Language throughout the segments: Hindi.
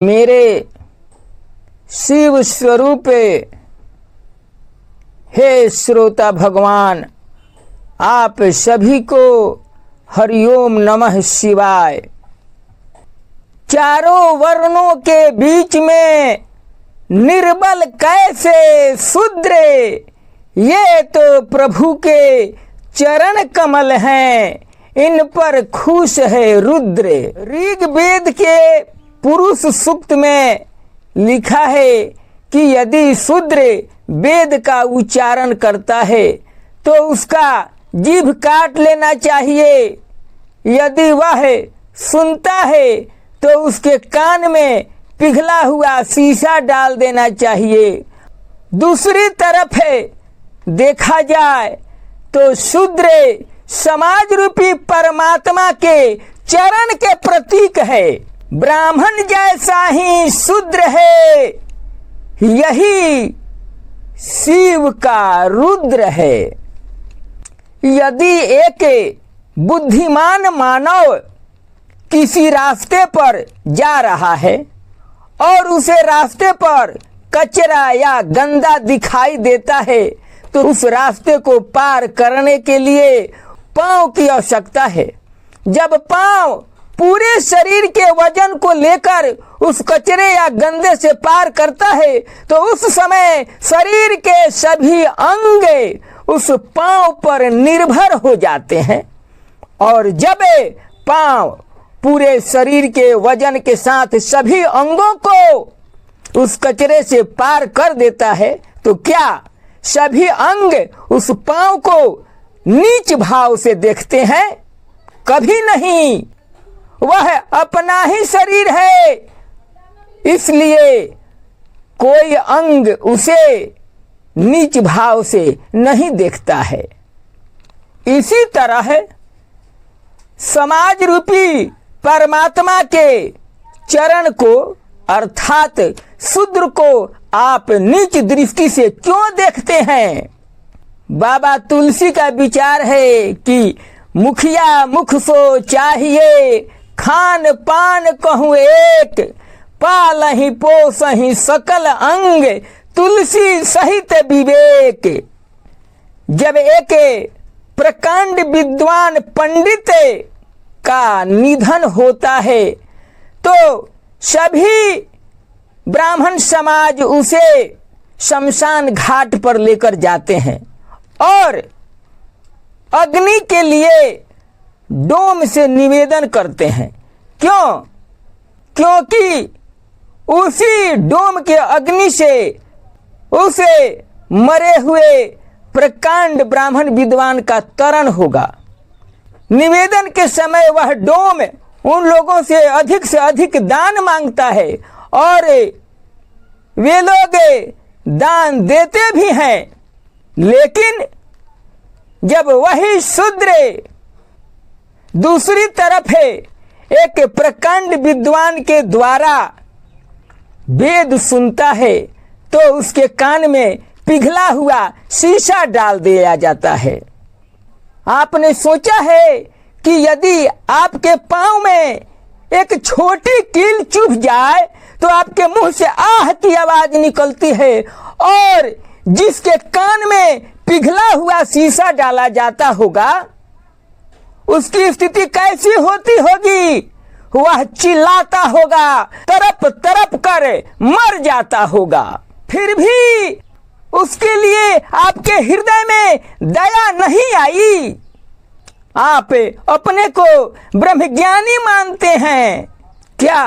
मेरे शिव स्वरूप हे श्रोता भगवान, आप सभी को हरिओम नमः शिवाय। चारों वर्णों के बीच में निर्बल कैसे शूद्र, ये तो प्रभु के चरण कमल हैं, इन पर खुश है रुद्र। ऋग्वेद के पुरुष सूक्त में लिखा है कि यदि शूद्र वेद का उच्चारण करता है तो उसका जीभ काट लेना चाहिए, यदि वह सुनता है तो उसके कान में पिघला हुआ शीशा डाल देना चाहिए। दूसरी तरफ देखा जाए तो शूद्र समाज रूपी परमात्मा के चरण के प्रतीक है। ब्राह्मण जैसा ही शूद्र है, यही शिव का रुद्र है। यदि एक बुद्धिमान मानव किसी रास्ते पर जा रहा है और उसे रास्ते पर कचरा या गंदा दिखाई देता है तो उस रास्ते को पार करने के लिए पांव की आवश्यकता है। जब पांव पूरे शरीर के वजन को लेकर उस कचरे या गंदे से पार करता है तो उस समय शरीर के सभी अंग उस पांव पर निर्भर हो जाते हैं, और जब पांव पूरे शरीर के वजन के साथ सभी अंगों को उस कचरे से पार कर देता है तो क्या सभी अंग उस पांव को नीच भाव से देखते हैं? कभी नहीं। वह अपना ही शरीर है, इसलिए कोई अंग उसे नीच भाव से नहीं देखता है। इसी तरह समाज रूपी परमात्मा के चरण को अर्थात शूद्र को आप नीच दृष्टि से क्यों देखते हैं? बाबा तुलसी का विचार है कि मुखिया मुख सो चाहिए, खान पान कहूँ एक, पालहि पोसहि सकल अंग, तुलसी सहित विवेक। जब एक प्रकांड विद्वान पंडित का निधन होता है तो सभी ब्राह्मण समाज उसे शमशान घाट पर लेकर जाते हैं और अग्नि के लिए डोम से निवेदन करते हैं। क्यों? क्योंकि उसी डोम के अग्नि से उसे मरे हुए प्रकांड ब्राह्मण विद्वान का तरण होगा। निवेदन के समय वह डोम उन लोगों से अधिक दान मांगता है और वे लोग दान देते भी हैं, लेकिन जब वही शूद्र दूसरी तरफ एक प्रकांड विद्वान के द्वारा वेद सुनता है तो उसके कान में पिघला हुआ शीशा डाल दिया जाता है। आपने सोचा है कि यदि आपके पांव में एक छोटी कील चुभ जाए तो आपके मुंह से आह की आवाज निकलती है, और जिसके कान में पिघला हुआ शीशा डाला जाता होगा उसकी स्थिति कैसी होती होगी? वह चिल्लाता होगा, तरप तरप कर मर जाता होगा। फिर भी उसके लिए आपके हृदय में दया नहीं आई। आप अपने को ब्रह्मज्ञानी मानते हैं। क्या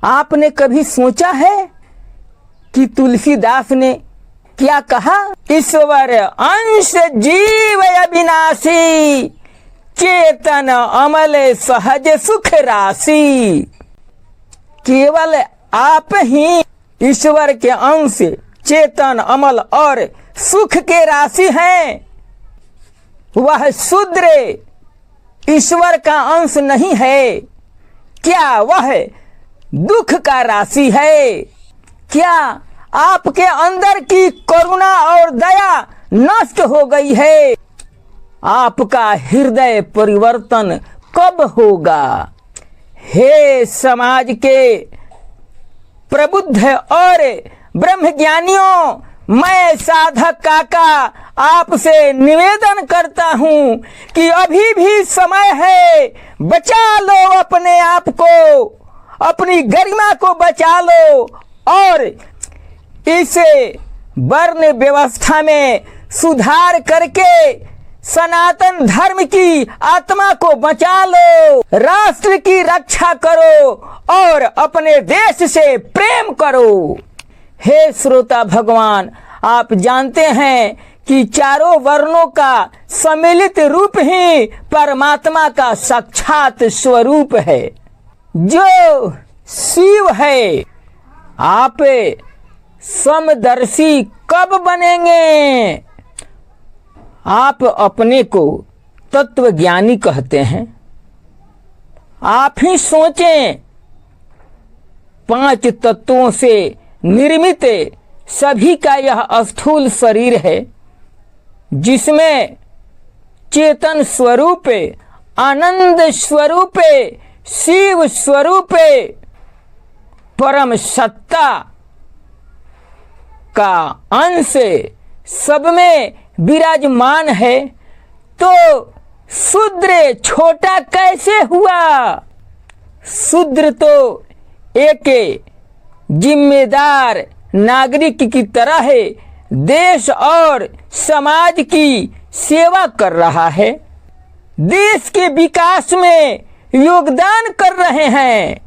आपने कभी सोचा है कि तुलसीदास ने क्या कहा? ईश्वर अंश जीव अविनाशी, चेतन अमल सहज सुख राशि। केवल आप ही ईश्वर के अंश, चेतन, अमल और सुख के राशि हैं। वह शूद्र ईश्वर का अंश नहीं है। क्या वह दुख का राशि है? क्या आपके अंदर की करुणा और दया नष्ट हो गई है? आपका हृदय परिवर्तन कब होगा? हे समाज के प्रबुद्ध और ब्रह्मज्ञानियों, मैं साधक काका आपसे निवेदन करता हूँ कि अभी भी समय है, बचा लो अपने आप को, अपनी गरिमा को बचा लो और इसे वर्ण व्यवस्था में सुधार करके सनातन धर्म की आत्मा को बचा लो, राष्ट्र की रक्षा करो और अपने देश से प्रेम करो। हे श्रोता भगवान, आप जानते हैं कि चारों वर्णों का सम्मिलित रूप ही परमात्मा का साक्षात स्वरूप है, जो शिव है। आप समदर्शी कब बनेंगे? आप अपने को तत्वज्ञानी कहते हैं। आप ही सोचें, 5 तत्वों से निर्मित सभी का यह स्थूल शरीर है, जिसमें चेतन स्वरूप, आनंद स्वरूप, शिव स्वरूप, परम सत्ता का अंश सब में विराजमान है। तो शूद्र छोटा कैसे हुआ? शूद्र तो एक जिम्मेदार नागरिक की तरह देश और समाज की सेवा कर रहा है, देश के विकास में योगदान कर रहे हैं,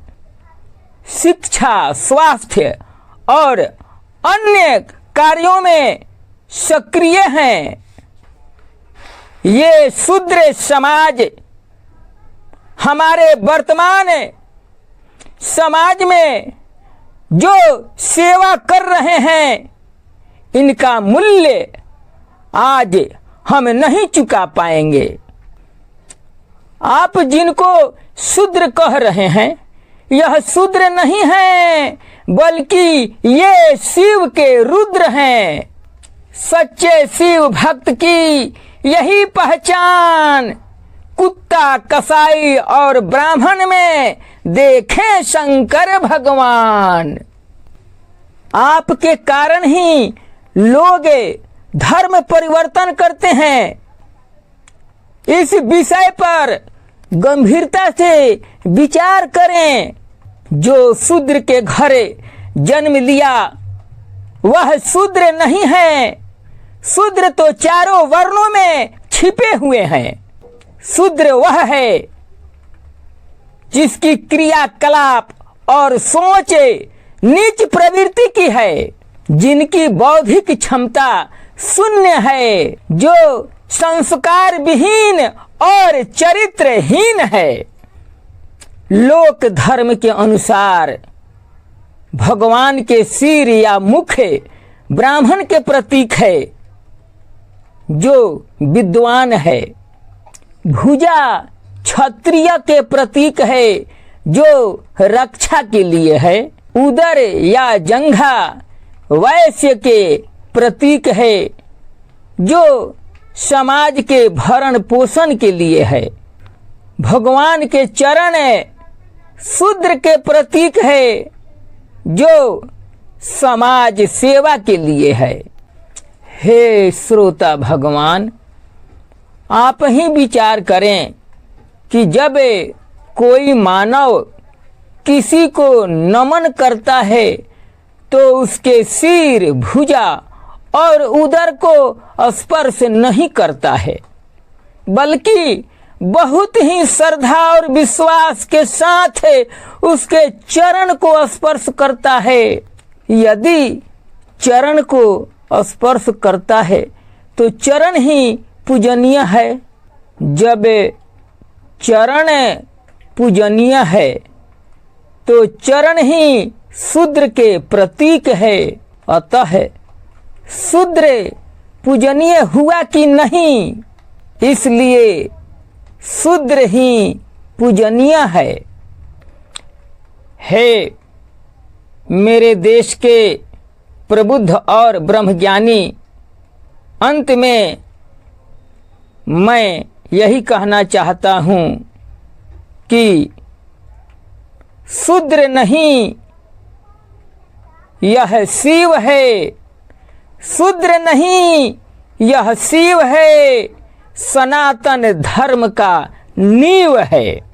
शिक्षा, स्वास्थ्य और अन्य कार्यों में सक्रिय हैं। ये शूद्र समाज हमारे वर्तमान समाज में जो सेवा कर रहे हैं, इनका मूल्य आज हम नहीं चुका पाएंगे। आप जिनको शूद्र कह रहे हैं, यह शूद्र नहीं है, बल्कि ये शिव के रुद्र हैं। सच्चे शिव भक्त की यही पहचान कुत्ता, कसाई और ब्राह्मण में देखें शंकर भगवान। आपके कारण ही लोग धर्म परिवर्तन करते हैं। इस विषय पर गंभीरता से विचार करें। जो शूद्र के घर जन्म लिया वह शूद्र नहीं है। शूद्र तो चारों वर्णों में छिपे हुए हैं। शूद्र वह है जिसकी क्रियाकलाप और सोच नीच प्रवृत्ति की है, जिनकी बौद्धिक क्षमता शून्य है, जो संस्कार विहीन और चरित्रहीन है। लोक धर्म के अनुसार भगवान के सिर या मुख ब्राह्मण के प्रतीक है, जो विद्वान है। भुजा क्षत्रिय के प्रतीक है, जो रक्षा के लिए है। उदर या जंघा वैश्य के प्रतीक है, जो समाज के भरण पोषण के लिए है। भगवान के चरण शूद्र के प्रतीक है, जो समाज सेवा के लिए है। हे श्रोता भगवान, आप ही विचार करें कि जब कोई मानव किसी को नमन करता है तो उसके सिर, भुजा और उदर को स्पर्श नहीं करता है, बल्कि बहुत ही श्रद्धा और विश्वास के साथ उसके चरण को स्पर्श करता है। यदि चरण को स्पर्श करता है तो चरण ही पूजनीय है। जब चरण पूजनीय है तो चरण ही शूद्र के प्रतीक है। अतः शूद्र पूजनीय हुआ कि नहीं, इसलिए शूद्र ही पूजनीय है। हे मेरे देश के प्रबुद्ध और ब्रह्मज्ञानी, अंत में मैं यही कहना चाहता हूँ कि शूद्र नहीं यह शिव है, शूद्र नहीं यह शिव है, सनातन धर्म का नींव है।